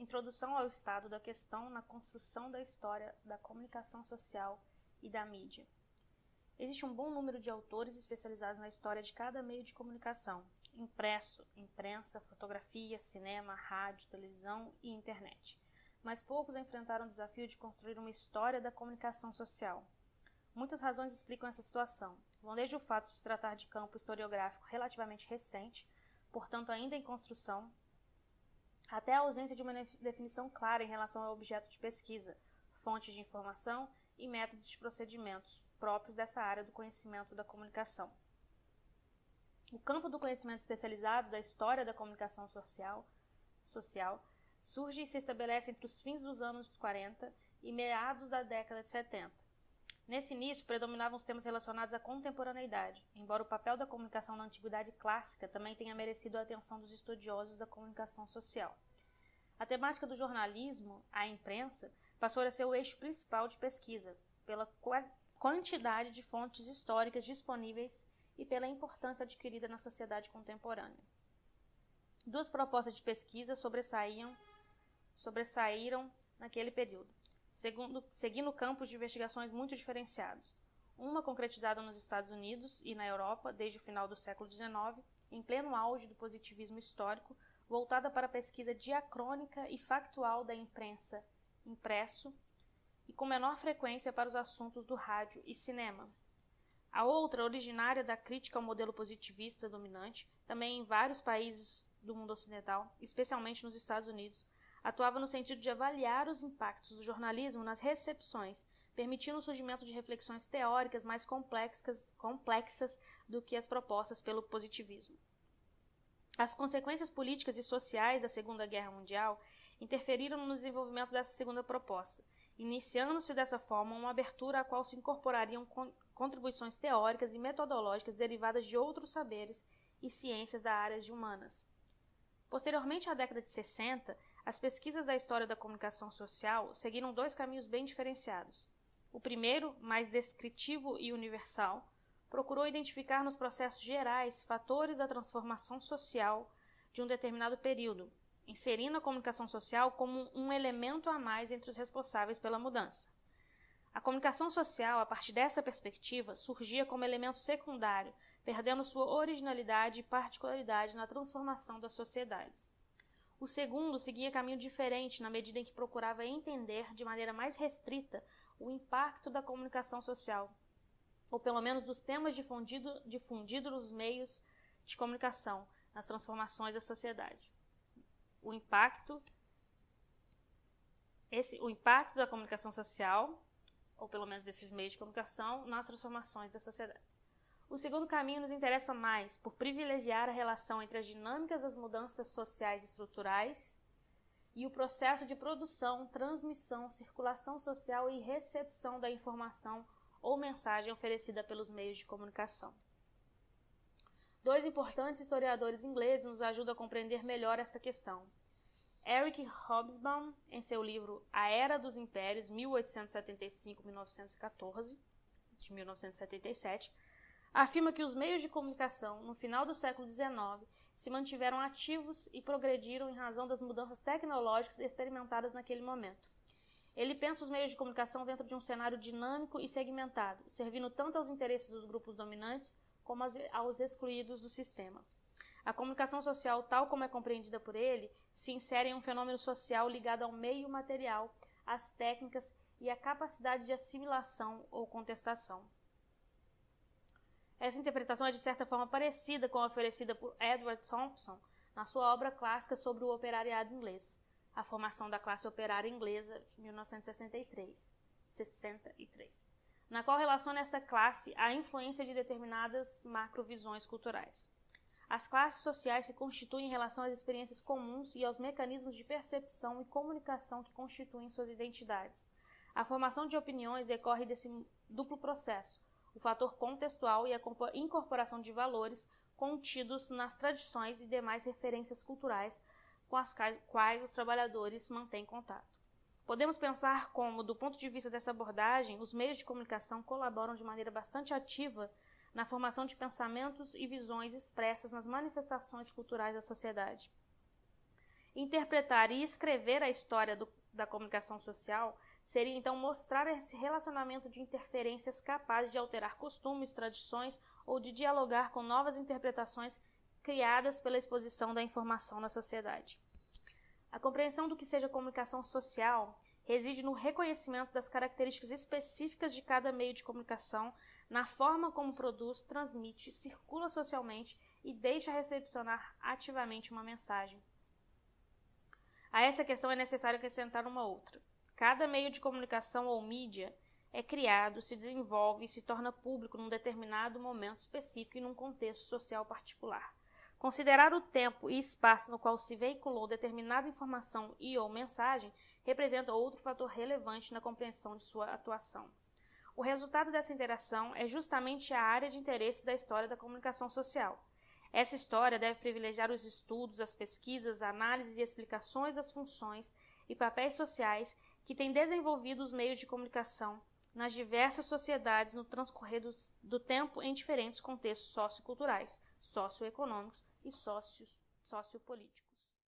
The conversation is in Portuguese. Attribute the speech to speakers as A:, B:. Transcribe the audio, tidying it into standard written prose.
A: Introdução ao estado da questão na construção da história da comunicação social e da mídia. Existe um bom número de autores especializados na história de cada meio de comunicação: impresso, imprensa, fotografia, cinema, rádio, televisão e internet. Mas poucos enfrentaram o desafio de construir uma história da comunicação social. Muitas razões explicam essa situação. Vão desde o fato de se tratar de campo historiográfico relativamente recente, portanto ainda em construção, até a ausência de uma definição clara em relação ao objeto de pesquisa, fontes de informação e métodos de procedimentos próprios dessa área do conhecimento da comunicação. O campo do conhecimento especializado da história da comunicação social surge e se estabelece entre os fins dos anos 40 e meados da década de 70. Nesse início, predominavam os temas relacionados à contemporaneidade, embora o papel da comunicação na antiguidade clássica também tenha merecido a atenção dos estudiosos da comunicação social. A temática do jornalismo, a imprensa, passou a ser o eixo principal de pesquisa, pela quantidade de fontes históricas disponíveis e pela importância adquirida na sociedade contemporânea. Duas propostas de pesquisa sobressaíram naquele período, seguindo campos de investigações muito diferenciados. Uma concretizada nos Estados Unidos e na Europa desde o final do século XIX, em pleno auge do positivismo histórico, voltada para a pesquisa diacrônica e factual da imprensa, impresso, e com menor frequência para os assuntos do rádio e cinema. A outra, originária da crítica ao modelo positivista dominante, também em vários países do mundo ocidental, especialmente nos Estados Unidos, atuava no sentido de avaliar os impactos do jornalismo nas recepções, permitindo o surgimento de reflexões teóricas mais complexas do que as propostas pelo positivismo. As consequências políticas e sociais da Segunda Guerra Mundial interferiram no desenvolvimento dessa segunda proposta, iniciando-se dessa forma uma abertura à qual se incorporariam contribuições teóricas e metodológicas derivadas de outros saberes e ciências da área de humanas. Posteriormente à década de 60, as pesquisas da história da comunicação social seguiram dois caminhos bem diferenciados. O primeiro, mais descritivo e universal, procurou identificar nos processos gerais fatores da transformação social de um determinado período, inserindo a comunicação social como um elemento a mais entre os responsáveis pela mudança. A comunicação social, a partir dessa perspectiva, surgia como elemento secundário, perdendo sua originalidade e particularidade na transformação das sociedades. O segundo seguia caminho diferente na medida em que procurava entender de maneira mais restrita o impacto da comunicação social, ou pelo menos dos temas difundidos nos meios de comunicação, nas transformações da sociedade. O impacto da comunicação social, ou pelo menos desses meios de comunicação, nas transformações da sociedade. O segundo caminho nos interessa mais por privilegiar a relação entre as dinâmicas das mudanças sociais e estruturais e o processo de produção, transmissão, circulação social e recepção da informação ou mensagem oferecida pelos meios de comunicação. Dois importantes historiadores ingleses nos ajudam a compreender melhor esta questão. Eric Hobsbawm, em seu livro A Era dos Impérios, 1875-1914, de 1977, afirma que os meios de comunicação, no final do século XIX, se mantiveram ativos e progrediram em razão das mudanças tecnológicas experimentadas naquele momento. Ele pensa os meios de comunicação dentro de um cenário dinâmico e segmentado, servindo tanto aos interesses dos grupos dominantes como aos excluídos do sistema. A comunicação social, tal como é compreendida por ele, se insere em um fenômeno social ligado ao meio material, às técnicas e à capacidade de assimilação ou contestação. Essa interpretação é de certa forma parecida com a oferecida por Edward Thompson na sua obra clássica sobre o operariado inglês, A Formação da Classe Operária Inglesa, de 1963, na qual relaciona essa classe à influência de determinadas macrovisões culturais. As classes sociais se constituem em relação às experiências comuns e aos mecanismos de percepção e comunicação que constituem suas identidades. A formação de opiniões decorre desse duplo processo, o fator contextual e a incorporação de valores contidos nas tradições e demais referências culturais com as quais os trabalhadores mantêm contato. Podemos pensar como, do ponto de vista dessa abordagem, os meios de comunicação colaboram de maneira bastante ativa na formação de pensamentos e visões expressas nas manifestações culturais da sociedade. Interpretar e escrever a história da comunicação social seria então mostrar esse relacionamento de interferências capazes de alterar costumes, tradições ou de dialogar com novas interpretações criadas pela exposição da informação na sociedade. A compreensão do que seja comunicação social reside no reconhecimento das características específicas de cada meio de comunicação, na forma como produz, transmite, circula socialmente e deixa recepcionar ativamente uma mensagem. A essa questão é necessário acrescentar uma outra. Cada meio de comunicação ou mídia é criado, se desenvolve e se torna público num determinado momento específico e num contexto social particular. Considerar o tempo e espaço no qual se veiculou determinada informação e ou mensagem representa outro fator relevante na compreensão de sua atuação. O resultado dessa interação é justamente a área de interesse da história da comunicação social. Essa história deve privilegiar os estudos, as pesquisas, análises e explicações das funções e papéis sociais que têm desenvolvido os meios de comunicação nas diversas sociedades no transcorrer do tempo em diferentes contextos socioculturais, socioeconômicos e sociopolíticos.